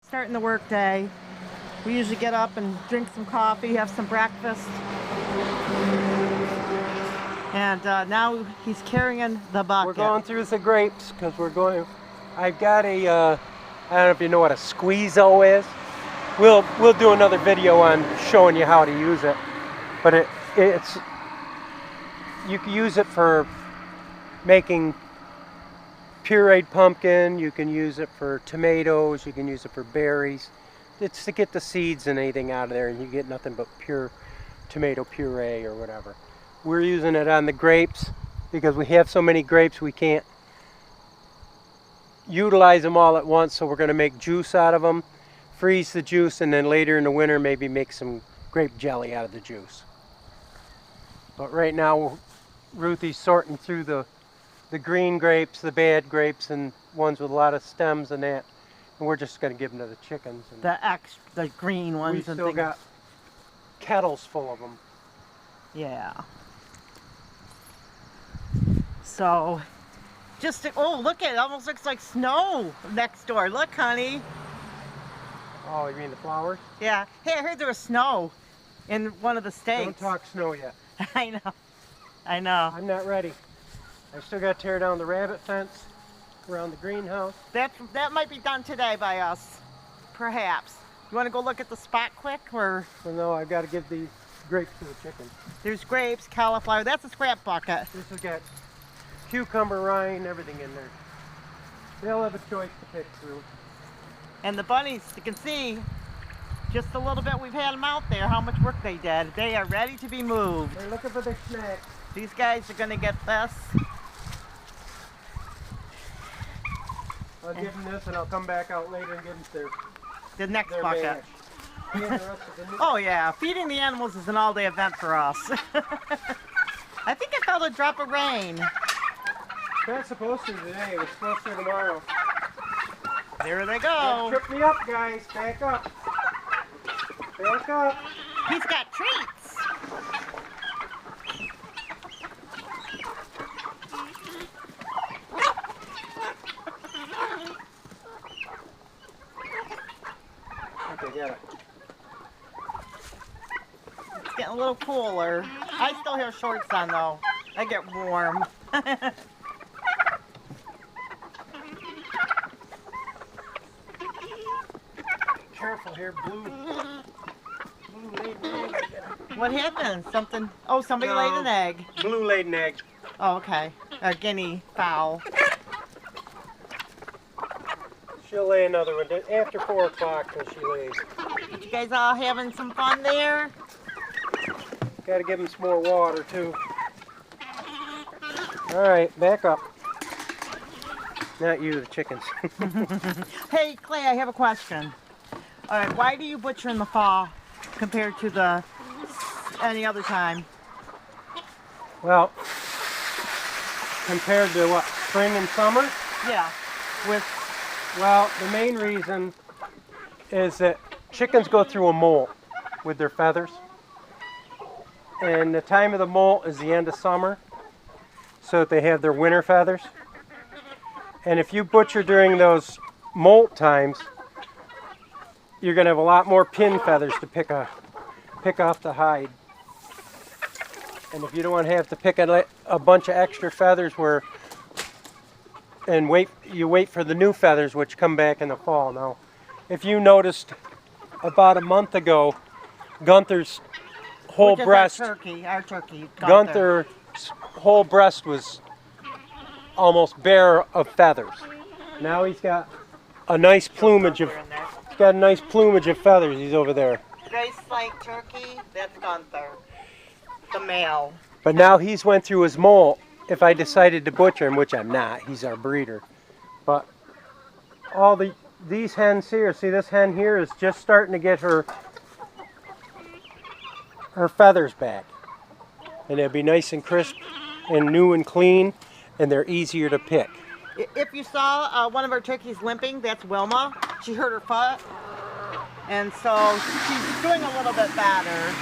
Starting the work day. We usually get up and drink some coffee, have some breakfast. And now he's carrying the bucket. We're going through the grapes because we're going. I've got a, I don't know if you know what a squeezo is. We'll do another video on showing you how to use it. But it's you can use it for making pureed pumpkin. You can use it for tomatoes. You can use it for berries. It's to get the seeds and anything out of there, and you get nothing but pure tomato puree or whatever. We're using it on the grapes because we have so many grapes we can't utilize them all at once, so we're going to make juice out of them, freeze the juice, and then later in the winter maybe make some grape jelly out of the juice. But right now Ruthie's sorting through the green grapes, the bad grapes, and ones with a lot of stems and that, and we're just going to give them to the chickens. And the green ones. we still got kettles full of them. Yeah. So, oh, look at it. Almost looks like snow next door. Look, honey. Oh, you mean the flowers? Yeah. Hey, I heard there was snow in one of the states. Don't talk snow yet. I know. I know. I'm not ready. I still got to tear down the rabbit fence around the greenhouse. That might be done today by us, perhaps. You want to go look at the spot quick, or? Well, no, I've got to give these grapes to the chickens. There's grapes, cauliflower. That's a scrap bucket. This has got cucumber, rind, everything in there. They'll have a choice to pick through. And the bunnies, you can see just a little bit we've had them out there, how much work they did. They are ready to be moved. They're looking for their snacks. These guys are going to get this. I'll give them this and I'll come back out later and give them The next their bucket. mash. And the rest of the Oh yeah, feeding the animals is an all-day event for us. I think I felt a drop of rain. It's not supposed to today, it's supposed to tomorrow. There they Don't go. trip me up, guys. Back up. Back up. He's got treats. Okay, got it. It's getting a little cooler. I still have shorts on though. I get warm. Careful here, blue laid an egg. What happened? Something? Oh, somebody laid an egg. Blue laid an egg. Oh, okay. A guinea fowl. She'll lay another one after 4 o'clock when she lays. But you guys all having some fun there? Got to give them some more water too. All right, back up. Not you, the chickens. Hey, Clay, I have a question. All right, why do you butcher in the fall compared to any other time? Well, compared to what, spring and summer? Yeah, Well, the main reason is that chickens go through a molt with their feathers. And the time of the molt is the end of summer, so that they have their winter feathers. And if you butcher during those molt times, you're going to have a lot more pin feathers to pick off the hide. And if you don't want to have to pick a bunch of extra feathers and you wait for the new feathers, which come back in the fall. Now, if you noticed about a month ago, Gunther's whole breast, our turkey, Gunther's whole breast was almost bare of feathers. Now he's got a nice plumage of feathers. He's over there. Grace Lake turkey, that's Gunther, the male. But now he's went through his molt. If I decided to butcher him, which I'm not, he's our breeder. But all these hens here, see this hen here is just starting to get her feathers back. And they'll be nice and crisp and new and clean, and they're easier to pick. If you saw one of our turkeys limping, that's Wilma. She hurt her foot, and so she's doing a little bit better.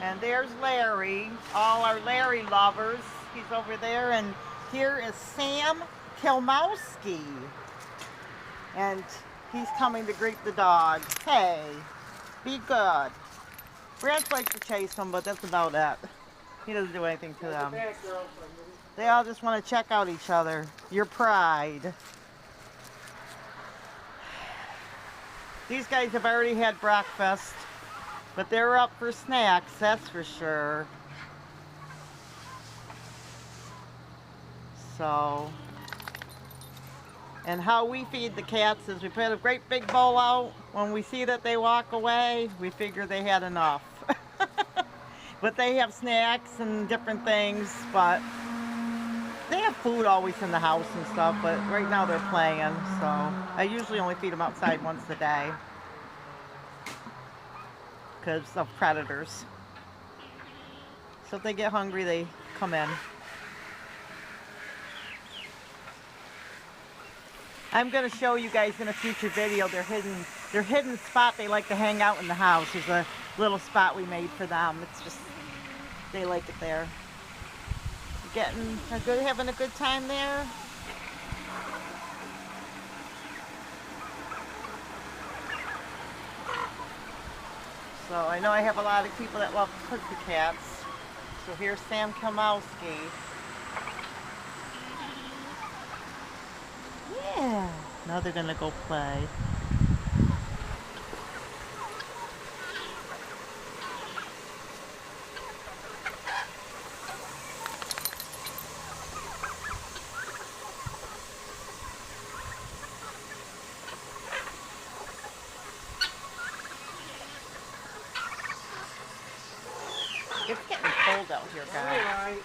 And there's Larry, all our Larry lovers. He's over there, and here is Sam Kilmowski. And he's coming to greet the dog. Hey, be good. Brad likes to chase them, but that's about it. He doesn't do anything to them. They all just want to check out each other. Your pride. These guys have already had breakfast, but they're up for snacks, that's for sure. So, and how we feed the cats is we put a great big bowl out. When we see that they walk away, we figure they had enough. But they have snacks and different things, but they have food always in the house and stuff, but right now they're playing, so I usually only feed them outside once a day because of predators. So if they get hungry, they come in. I'm going to show you guys in a future video their hidden spot they like to hang out in the house. There's a little spot we made for them. It's just, they like it there. Having a good time there. So I know I have a lot of people that love pussycats. So here's Sam Kamowski. Yeah. Now they're gonna go play. It's getting cold out here, guys. Alright.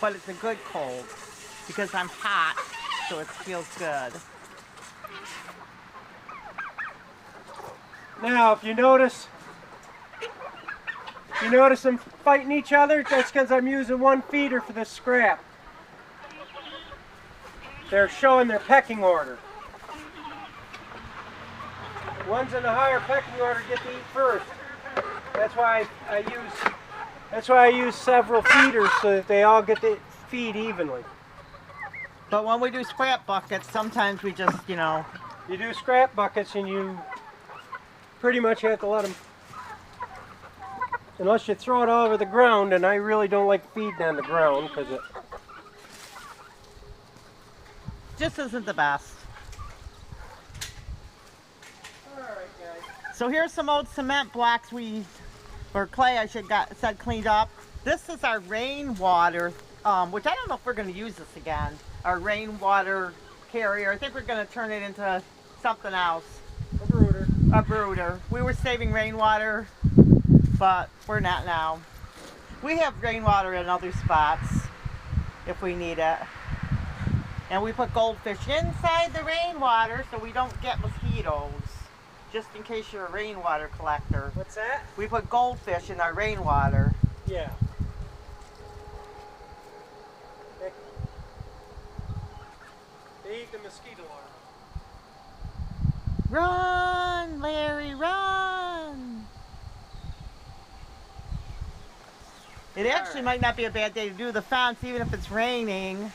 But it's a good cold because I'm hot, so it feels good. Now, if you notice them fighting each other, that's because I'm using one feeder for this scrap. They're showing their pecking order. The ones in the higher pecking order get to eat first. That's why I use several feeders so that they all get to feed evenly. But when we do scrap buckets, sometimes we just, you know. You do scrap buckets and you pretty much have to let them, unless you throw it all over the ground, and I really don't like feeding on the ground because it just isn't the best. Alright, guys. So here's some old cement blocks or clay I said cleaned up. This is our rainwater, which I don't know if we're going to use this again. Our rainwater carrier. I think we're going to turn it into something else. A brooder. A brooder. We were saving rainwater, but we're not now. We have rainwater in other spots if we need it. And we put goldfish inside the rainwater so we don't get mosquitoes. Just in case you're a rainwater collector. What's that? We put goldfish in our rainwater. Yeah. They eat the mosquito larvae. Run, Larry, run! It actually might not be a bad day to do the fence, even if it's raining.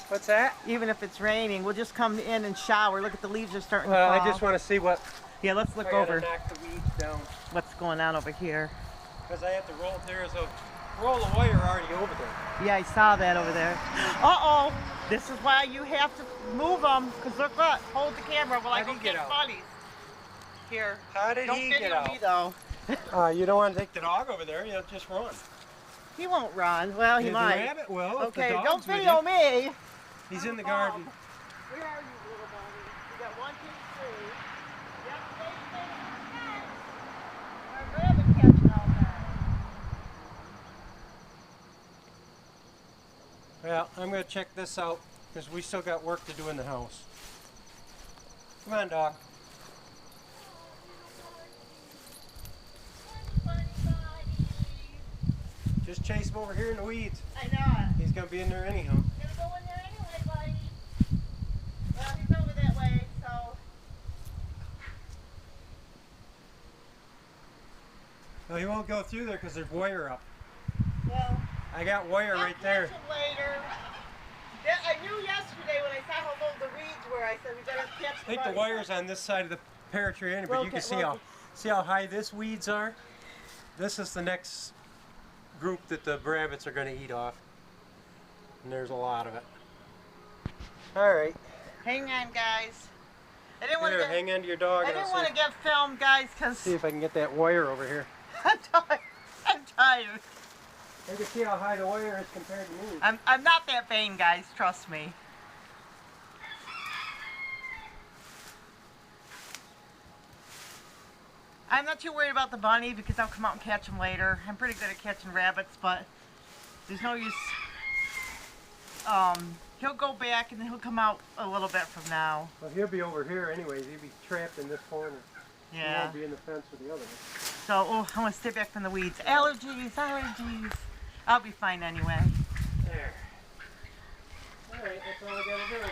What's that? Even if it's raining, we'll just come in and shower. Look at the leaves are starting to Well, fall. I just want to see what. Yeah, let's look I gotta over knock the weeds down what's going on over here. because I have to roll. There's a roll of wire already over there. Yeah, I saw that over there. Uh-oh! This is why you have to move them, because look what, hold the camera while I How'd go he get get out? buddies. Here. How did Don't he video get out? me though. You don't want to take the dog over there. You'll just run. He won't run. Well, he The might. rabbit will. If the Okay, dog's don't with video you. me. He's in the garden. Where are you, little bunny? You got 1, 2, 3. Yep, stay. Our rabbit catching all day. Well, I'm going to check this out because we still got work to do in the house. Come on, dog. Just chase him over here in the weeds. I know it. He's going to be in there anyhow. He's gonna go in there anyway, buddy. Well, he's over that way, so. No, he won't go through there because there's wire up. Well, I got wire I'll right there. catch him later. Yeah, I knew yesterday when I I think the wire's on this side of the pear tree, but Well, you can okay, see well, how high this weeds are. This is the next group that the rabbits are going to eat off, and there's a lot of it. All right. Hang on, guys. I didn't want Here, to hang on to your dog. I and I'll didn't want to get filmed, guys, because see if I can get that wire over here. I'm tired. I'm tired. You can see how high the wire is compared to me. I'm not that vain, guys. Trust me. I'm not too worried about the bunny because I'll come out and catch him later. I'm pretty good at catching rabbits, but there's no use. He'll go back and then he'll come out a little bit from now. Well, he'll be over here anyways. He'll be trapped in this corner. He Yeah. won't be in the fence with the other one. So, oh, I want to stay back from the weeds. Allergies, allergies. I'll be fine anyway. There. All right, that's all I gotta do.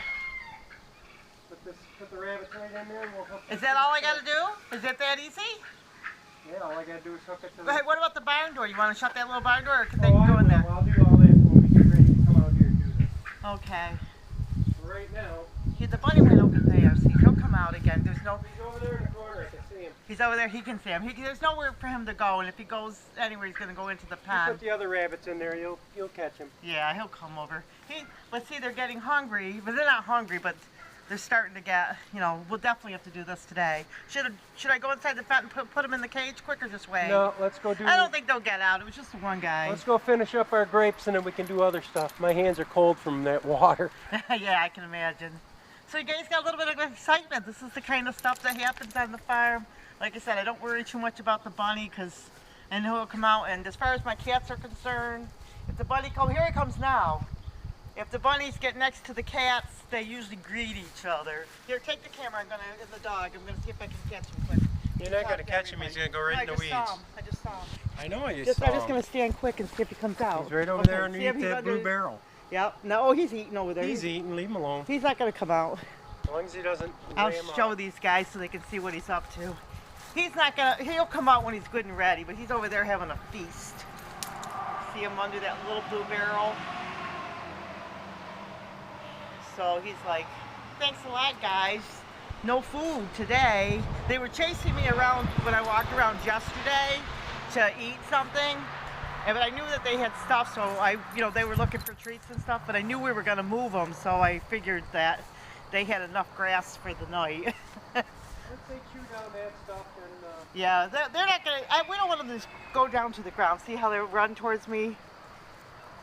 Put the rabbit right in there and we'll hook it. Is that all I got to do? Is it that easy? Yeah, all I gotta do is hook it to the... Hey, what about the barn door? You want to shut that little barn door, or can Oh, they go in there? I'll do all that when we get ready to come out here and do this. Okay. For right now, The bunny went over there, see, he'll come out again. There's no. he's over there in the corner. I can see him. He's over there. He can see him. There's nowhere for him to go, and if he goes anywhere, he's gonna go into the You pond. put the other rabbits in there, you'll catch him. Yeah, he'll come over. Let's see, they're getting hungry, but they're not hungry, but they're starting to get. We'll definitely have to do this today. Should I go inside the fence and put them in the cage quick, or just wait? No, let's go do. I don't think they'll get out. It was just one guy. Let's go finish up our grapes and then we can do other stuff. My hands are cold from that water. Yeah, I can imagine. So you guys got a little bit of excitement. This is the kind of stuff that happens on the farm. Like I said, I don't worry too much about the bunny because I know he'll come out. And as far as my cats are concerned, if the bunny here he comes now. If the bunnies get next to the cats, they usually greet each other. Here, take the camera. And the dog. I'm gonna see if I can catch him quick. You're not gonna catch him. He's gonna go right in the weeds. I just saw him. I know you I'm saw just him. gonna stand quick and see if he comes out. He's right over Okay, there see if underneath he's that blue under- barrel. Yep. No, he's eating over there. He's eating. Leave him alone. He's not gonna come out. As long as he doesn't. I'll ram show out. these guys so they can see what he's up to. He's not gonna, he'll come out when he's good and ready, but he's over there having a feast. See him under that little blue barrel? So he's like, thanks a lot, guys. No food today. They were chasing me around when I walked around yesterday to eat something. But I knew that they had stuff, so they were looking for treats and stuff, but I knew we were gonna move them, so I figured that they had enough grass for the night. Once they chew down that stuff, then. Yeah, they're not gonna. We don't want them to just go down to the ground. See how they run towards me?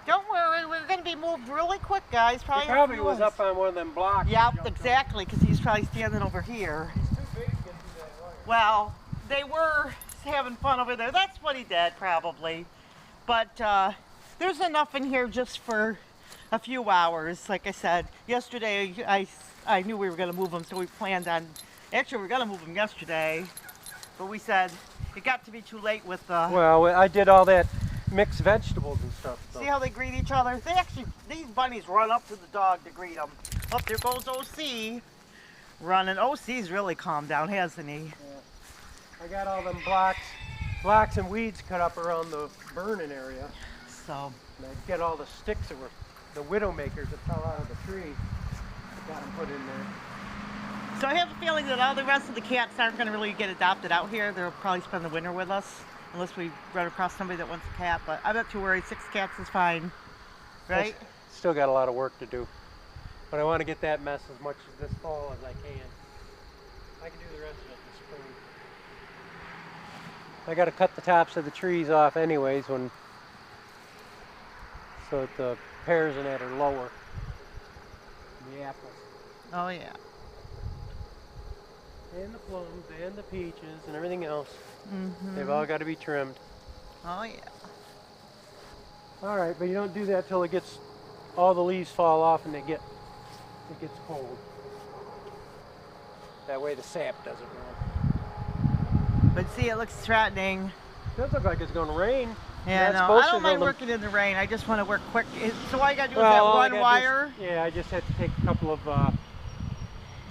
Don't worry, we're gonna be moved really quick, guys. He Probably. probably was up on one of them blocks. Yep, exactly, because he's probably standing over here. He's too big to get through that wire. Well, they were having fun over there. That's what he did, probably. But there's enough in here just for a few hours. Like I said, yesterday I knew we were going to move them, so we planned on. Actually, we were going to move them yesterday, but we said it got to be too late with the. Well, I did all that mixed vegetables and stuff. So. See how they greet each other? These bunnies run up to the dog to greet them. Oh, there goes OC running. OC's really calmed down, hasn't he? Yeah. I got all them blocks and weeds cut up around the burning area. So. And I get all the sticks that were the widowmakers that fell out of the tree. I got them put in there. So I have a feeling that all the rest of the cats aren't going to really get adopted out here. They'll probably spend the winter with us, unless we run across somebody that wants a cat. But I'm not too worried. 6 cats is fine, right? Still got a lot of work to do. But I want to get that mess as much as this fall as I can. I can do the rest of it this spring. I got to cut the tops of the trees off anyways so that the pears in that are lower. And the apples. Oh yeah. And the plums and the peaches and everything else. Mm-hmm. They've all got to be trimmed. Oh yeah. All right, but you don't do that till all the leaves fall off and it gets cold. That way the sap doesn't run. But see, it looks threatening. Does look like it's going to rain. Yeah, That's no, supposed I to don't mind run working in the rain. I just want to work quick. So all I got to do is Well, that all I one gotta do wire. yeah, I just had to take a couple of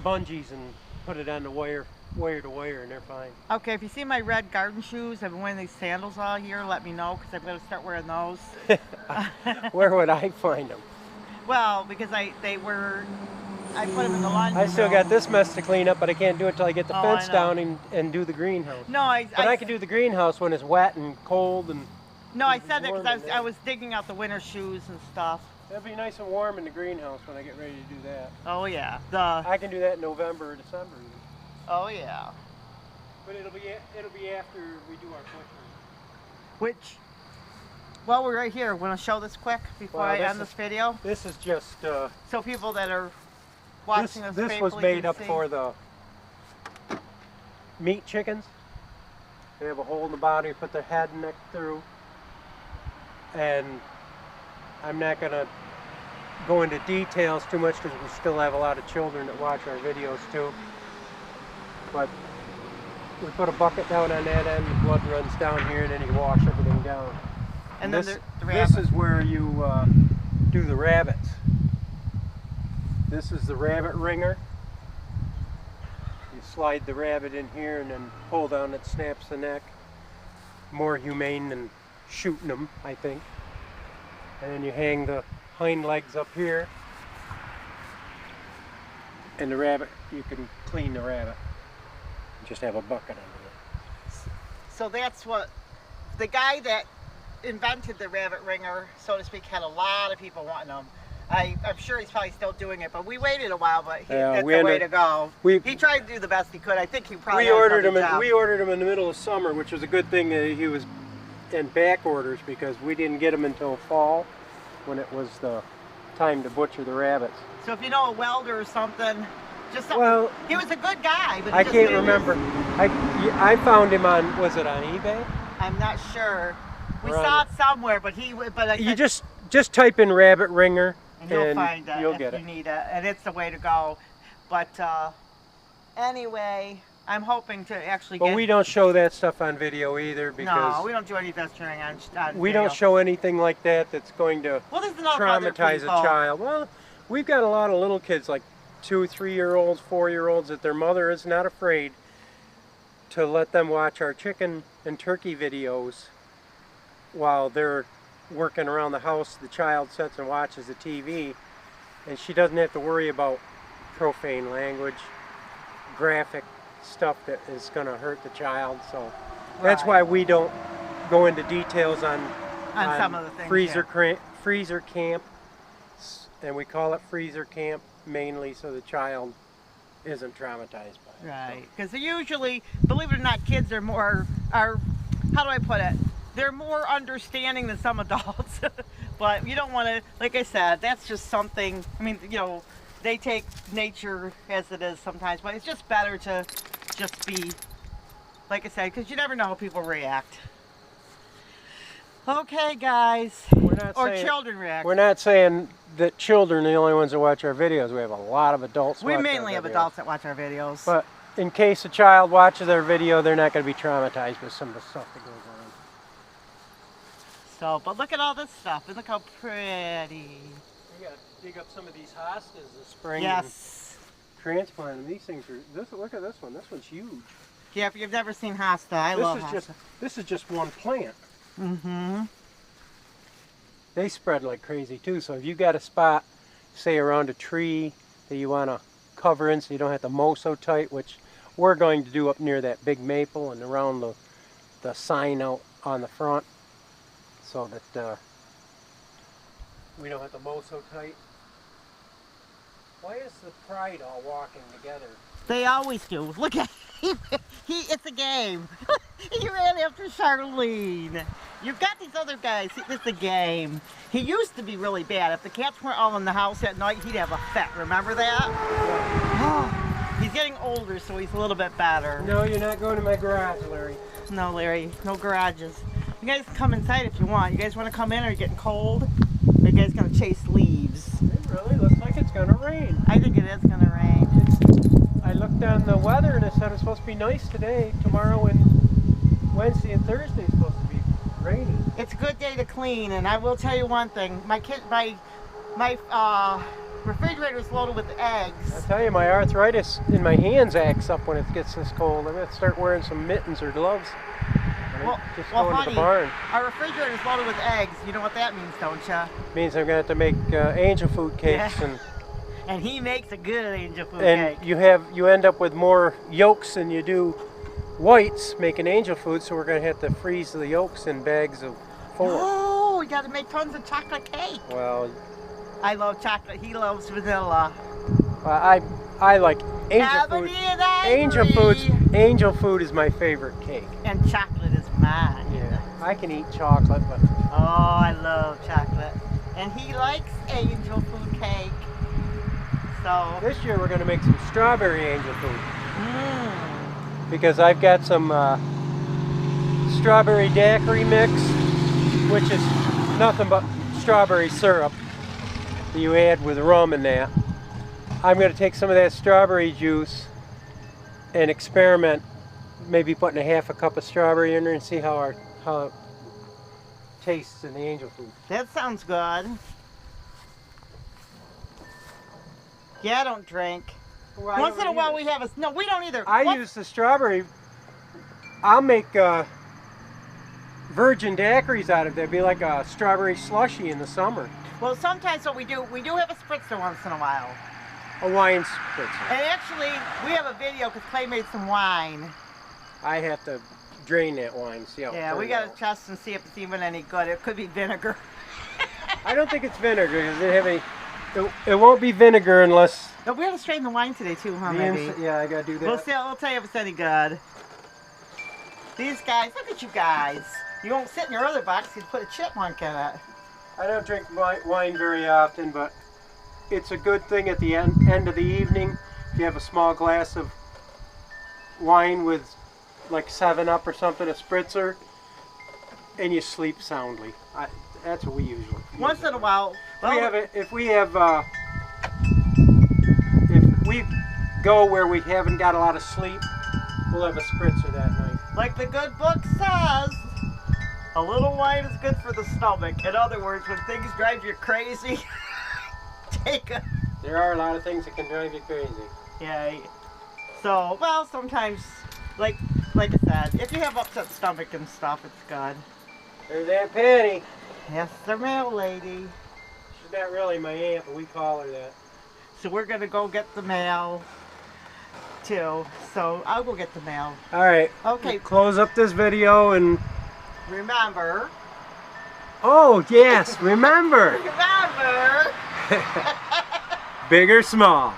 bungees and put it on the wire to wire, and they're fine. Okay, if you see my red garden shoes, I've been wearing these sandals all year. Let me know, because I'm going to start wearing those. Where would I find them? Well, because they were I put them in the laundry I still room. got this mess to clean up, but I can't do it till I get the Oh, fence I know. down and do the greenhouse. No, But I can do the greenhouse when it's wet and cold, and No, I it'll be said that warm because in I there. was digging out the winter shoes and stuff. It'll be nice and warm in the greenhouse when I get ready to do that. Oh yeah, I can do that in November or December even. oh yeah. But it'll be after we do our butchering. Which, well, we're right here. Want to show this quick before Well, I this end is- this video, This is just so people that are watching us this was faithfully made can up see. for the meat chickens. They have a hole in the body, put their head and neck through. And I'm not gonna go into details too much because we still have a lot of children that watch our videos too. But we put a bucket down on that end, the blood runs down here, and then you wash everything down. And then this, the this rabbit. is where you do the rabbits. This is the rabbit ringer. You slide the rabbit in here and then pull down, it snaps the neck. More humane than shooting them, I think. And then you hang the hind legs up here. And the rabbit, you can clean the rabbit. Just have a bucket under it. So that's what the guy that invented the rabbit ringer, so to speak, had a lot of people wanting them. I'm sure he's probably still doing it, but we waited a while. But Yeah, that's we the ended- way to go. we- He tried to do the best he could. I think he probably We has ordered another him. job. We ordered him in the middle of summer, which was a good thing that he was in back orders because we didn't get him until fall, when it was the time to butcher the rabbits. So if you know a welder or something, just something. Well, He was a good guy, but he I just can't didn't- remember. I found him on, was it on eBay? I'm not sure. We Right. saw it somewhere, but You just type in rabbit ringer and you'll and find it you'll if get you it. need it, and it's the way to go. But anyway, I'm hoping to actually But get. we don't show that stuff on video either no, because we don't do any vesturing on we video. don't show anything like that that's going to Well, there's enough other traumatize a people. child. Well, we've got a lot of little kids, like 2, 3-year-olds, 4-year-olds, that their mother is not afraid to let them watch our chicken and turkey videos while they're working around the house. The child sits and watches the TV, and she doesn't have to worry about profane language, graphic stuff that is going to hurt the child. So that's Right. why we don't go into details on On some of the things, freezer camp, and we call it freezer camp mainly so the child isn't traumatized by it. Right, because usually, believe it or not, kids are how do I put it? They're more understanding than some adults. But you don't want to, like I said, that's just something, I mean, you know, they take nature as it is sometimes, but it's just better to just be, like I said, because you never know how people react. Okay, guys. We're not Or saying, children react. We're not saying that children are the only ones that watch our videos. We have a lot of adults We watch mainly our have videos. adults that watch our videos. But in case a child watches our video, they're not going to be traumatized with some of the stuff that goes on. So, but look at all this stuff, and look how pretty. We got to dig up some of these hostas this spring Yes. and transplant them. These things are, look at this one. This one's huge. Yeah, if you've never seen hosta, I love hosta. This is just one plant. Mm-hmm. They spread like crazy too. So if you got a spot, say around a tree that you want to cover in so you don't have to mow so tight, which we're going to do up near that big maple and around the sign out on the front, so that we don't have to mow so tight. Why is the pride all walking together? They always do. Look at it's a game. He ran after Charlene. You've got these other guys. It's a game. He used to be really bad. If the cats weren't all in the house at night, he'd have a fit. Remember that? He's getting older, so he's a little bit better. No, you're not going to my garage, Larry. No, Larry. No garages. You guys can come inside if you want. You guys want to come in? Are you getting cold? Or are you guys going to chase leaves? It really looks like it's going to rain. I think it is going to rain. I looked on the weather and it said it's supposed to be nice today. Tomorrow and Wednesday and Thursday is supposed to be rainy. It's a good day to clean, and I will tell you one thing. My refrigerator is loaded with I eggs. tell you, my arthritis in my hands acts up when it gets this cold. I'm going to start wearing some mittens or gloves. And Well, just well, going to honey, the barn. our refrigerator is loaded with eggs. You know what that means, don't you? Means I'm going to have to make angel food cakes Yeah. and And he makes a good angel food And cake. you end up with more yolks than you do whites making angel food, so we're going to have to freeze the yolks in bags of 4. Oh, you got to make tons of chocolate cake. Well, I love chocolate. He loves vanilla. I like angel food. Ebony and Ivory. Angel food is my favorite cake. And chocolate is mine. Yeah, I can eat chocolate, but Oh, I love chocolate. And he likes angel food cake. So, this year we're going to make some strawberry angel food mmm. because I've got some strawberry daiquiri mix, which is nothing but strawberry syrup that you add with rum in that. I'm going to take some of that strawberry juice and experiment, maybe putting a half a cup of strawberry in there and see how it tastes in the angel food. That sounds good. Yeah, I don't drink. Well, Once in a while we have a... No, we don't either. I use the strawberry. I'll make virgin daiquiris out of it. It'd be like a strawberry slushy in the summer. Well, sometimes what we do have a spritzer once in a while. A wine spritzer. And actually, we have a video because Clay made some wine. I have to drain that wine, see how it Yeah, we turns got to out. test and see if it's even any good. It could be vinegar. I don't think it's vinegar because they have it won't be vinegar unless But we got to strain the wine today too, huh, the maybe? yeah, I gotta do that. We'll see. We'll tell you if it's any good. These guys, look at you guys. You won't sit in your other box. You'd put a chipmunk in it. I don't drink wine very often, but it's a good thing at the end of the evening. If you have a small glass of wine with like 7-Up or something, a spritzer, and you sleep soundly. That's what we usually use. Once in a while. If we go where we haven't got a lot of sleep, we'll have a spritzer that night. Like the good book says, a little wine is good for the stomach. In other words, when things drive you crazy, take a... There are a lot of things that can drive you crazy. Yeah. So, well, sometimes, like I said, if you have upset stomach and stuff, it's good. There's Aunt Patty. Yes, the mail lady. She's not really my aunt, but we call her that. So we're gonna go get the mail too. So I'll go get the mail. All right. Okay. Close up this video and. Remember. Oh yes, remember. Remember. Big or small,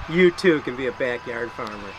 you too can be a backyard farmer.